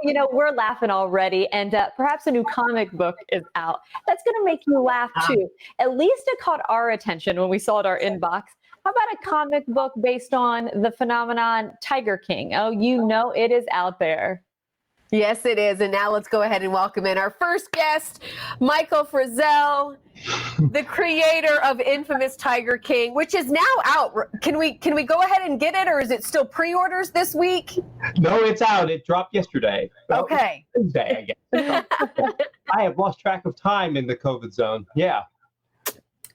we're laughing already, and perhaps a new comic book is out. That's going to make you laugh too. At least it caught our attention when we saw it in our inbox. How about a comic book based on the phenomenon Tiger King? Oh, it is out there. Yes, it is. And now let's go ahead and welcome in our first guest, Michael Frizzell, the creator of infamous Tiger King, which is now out. Can we go ahead and get it, or is it still pre-orders this week? No, it's out. It dropped yesterday. Okay. Tuesday, I guess. I have lost track of time in the COVID zone. Yeah.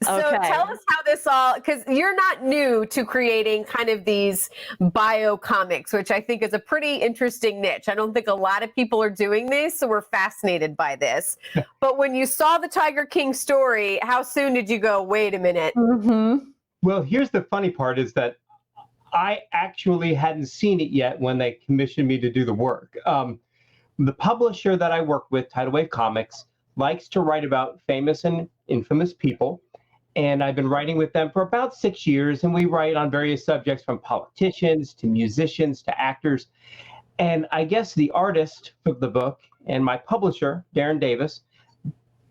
So tell us how this all, because you're not new to creating kind of these bio comics, which I think is a pretty interesting niche. I don't think a lot of people are doing this, so we're fascinated by this. But when you saw the Tiger King story, how soon did you go, wait a minute? Mm-hmm. Well, here's the funny part is that I actually hadn't seen it yet when they commissioned me to do the work. The publisher that I work with, Tidal Wave Comics, likes to write about famous and infamous people. And I've been writing with them for about 6 years, and we write on various subjects from politicians to musicians to actors. And I guess the artist of the book and my publisher, Darren Davis,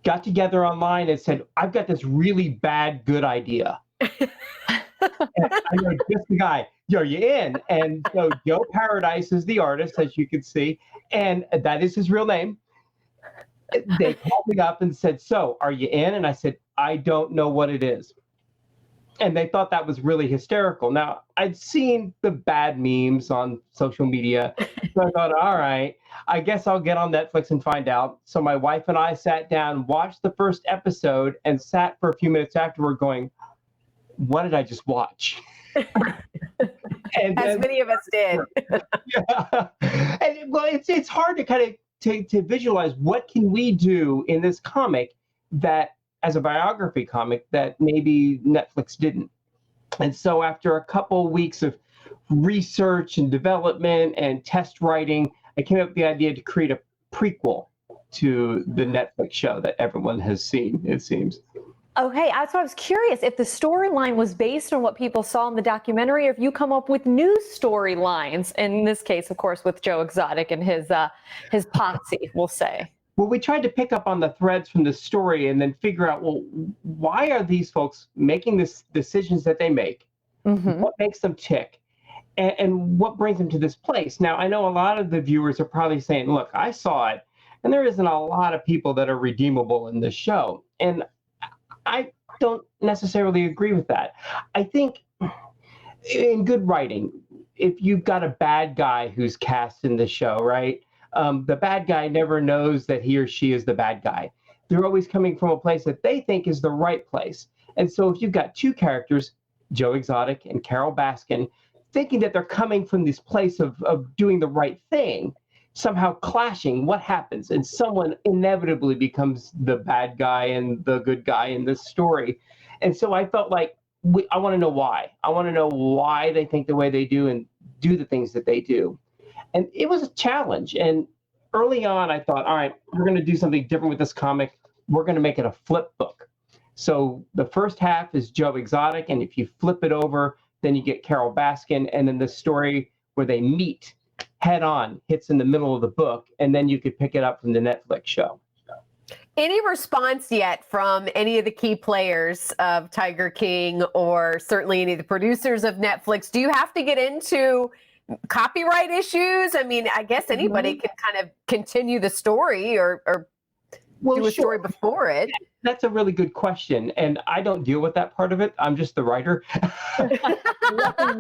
got together online and said, I've got this really bad, good idea. And I know just the guy, are you in? And so Joe Paradise is the artist, as you can see, and that is his real name. They called me up and said, so are you in? And I said, I don't know what it is. And they thought that was really hysterical. Now, I'd seen the bad memes on social media. So I thought, all right, I guess I'll get on Netflix and find out. So my wife and I sat down, watched the first episode, and sat for a few minutes afterward going, what did I just watch? And as many of us did. Yeah. And well, it's hard to kind of to visualize what can we do in this comic that, as a biography comic, that maybe Netflix didn't. And so after a couple weeks of research and development and test writing, I came up with the idea to create a prequel to the Netflix show that everyone has seen, it seems. Okay, so I was curious if the storyline was based on what people saw in the documentary, or if you come up with new storylines. In this case, of course, with Joe Exotic and his posse, we'll say. Well, we tried to pick up on the threads from the story and then figure out, well, why are these folks making these decisions that they make? Mm-hmm. What makes them tick? And what brings them to this place? Now, I know a lot of the viewers are probably saying, look, I saw it, and there isn't a lot of people that are redeemable in this show. And I don't necessarily agree with that. I think in good writing, if you've got a bad guy who's cast in the show, right? The bad guy never knows that he or she is the bad guy. They're always coming from a place that they think is the right place. And so if you've got two characters, Joe Exotic and Carol Baskin, thinking that they're coming from this place of doing the right thing, somehow clashing, what happens? And someone inevitably becomes the bad guy and the good guy in this story. And so I felt like I want to know why. I want to know why they think the way they do and do the things that they do. And it was a challenge. And early on, I thought, all right, we're going to do something different with this comic. We're going to make it a flip book. So the first half is Joe Exotic. And if you flip it over, then you get Carol Baskin. And then the story where they meet head on hits in the middle of the book. And then you could pick it up from the Netflix show. Any response yet from any of the key players of Tiger King, or certainly any of the producers of Netflix? Do you have to get into copyright issues? I mean, I guess anybody can kind of continue the story or do a story before it. That's a really good question. And I don't deal with that part of it. I'm just the writer. Lucky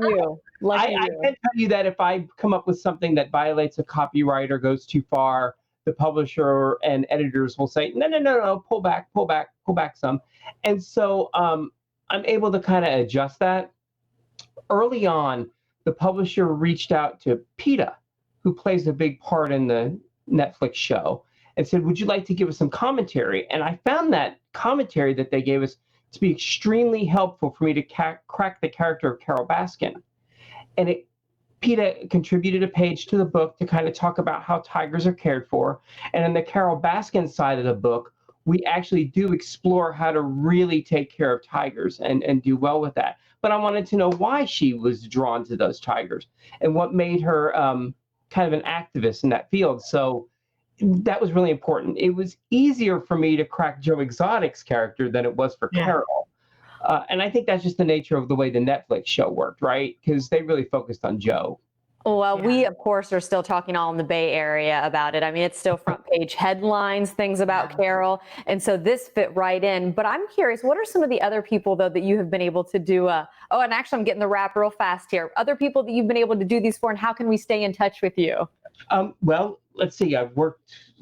you. I can tell you that if I come up with something that violates a copyright or goes too far, the publisher and editors will say, no, pull back some. And so I'm able to kind of adjust that. Early on, the publisher reached out to PETA, who plays a big part in the Netflix show, and said, would you like to give us some commentary? And I found that commentary that they gave us to be extremely helpful for me to crack the character of Carol Baskin. And PETA contributed a page to the book to kind of talk about how tigers are cared for. And on the Carol Baskin side of the book, we actually do explore how to really take care of tigers and do well with that. But I wanted to know why she was drawn to those tigers and what made her kind of an activist in that field. So that was really important. It was easier for me to crack Joe Exotic's character than it was for Carol. And I think that's just the nature of the way the Netflix show worked, right? Because they really focused on Joe. Well, we, of course, are still talking all in the Bay Area about it. I mean, it's still front page headlines, things about Carol. And so this fit right in. But I'm curious, what are some of the other people, though, that you have been able to do? Oh, and actually, I'm getting the wrap real fast here. Other people that you've been able to do these for, and how can we stay in touch with you? Well, let's see.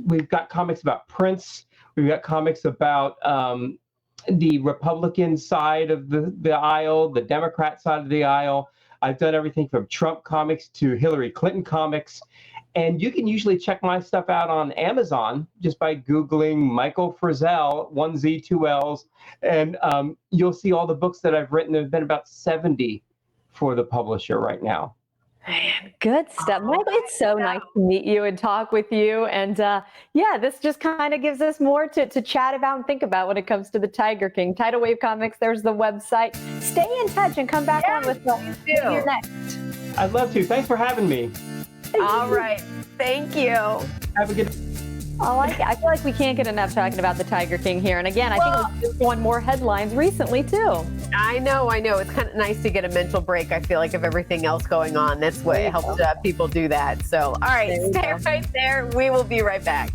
We've got comics about Prince. We've got comics about the Republican side of the aisle, the Democrat side of the aisle. I've done everything from Trump comics to Hillary Clinton comics. And you can usually check my stuff out on Amazon just by Googling Michael Frizzell, 1Z, 2 L's. And you'll see all the books that I've written. There's been about 70 for the publisher right now. Man, good stuff. Michael, it's so nice to meet you and talk with you. And this just kind of gives us more to chat about and think about when it comes to the Tiger King. Tidal Wave Comics, there's the website. Stay in touch and come back on with you next. I'd love to. Thanks for having me. All right. Thank you. Have a good I like it. I feel like we can't get enough talking about the Tiger King here. And again, I think it just won more headlines recently, too. I know. It's kind of nice to get a mental break, I feel like, of everything else going on. That's what helps people do that. So, all right, stay right there. We will be right back.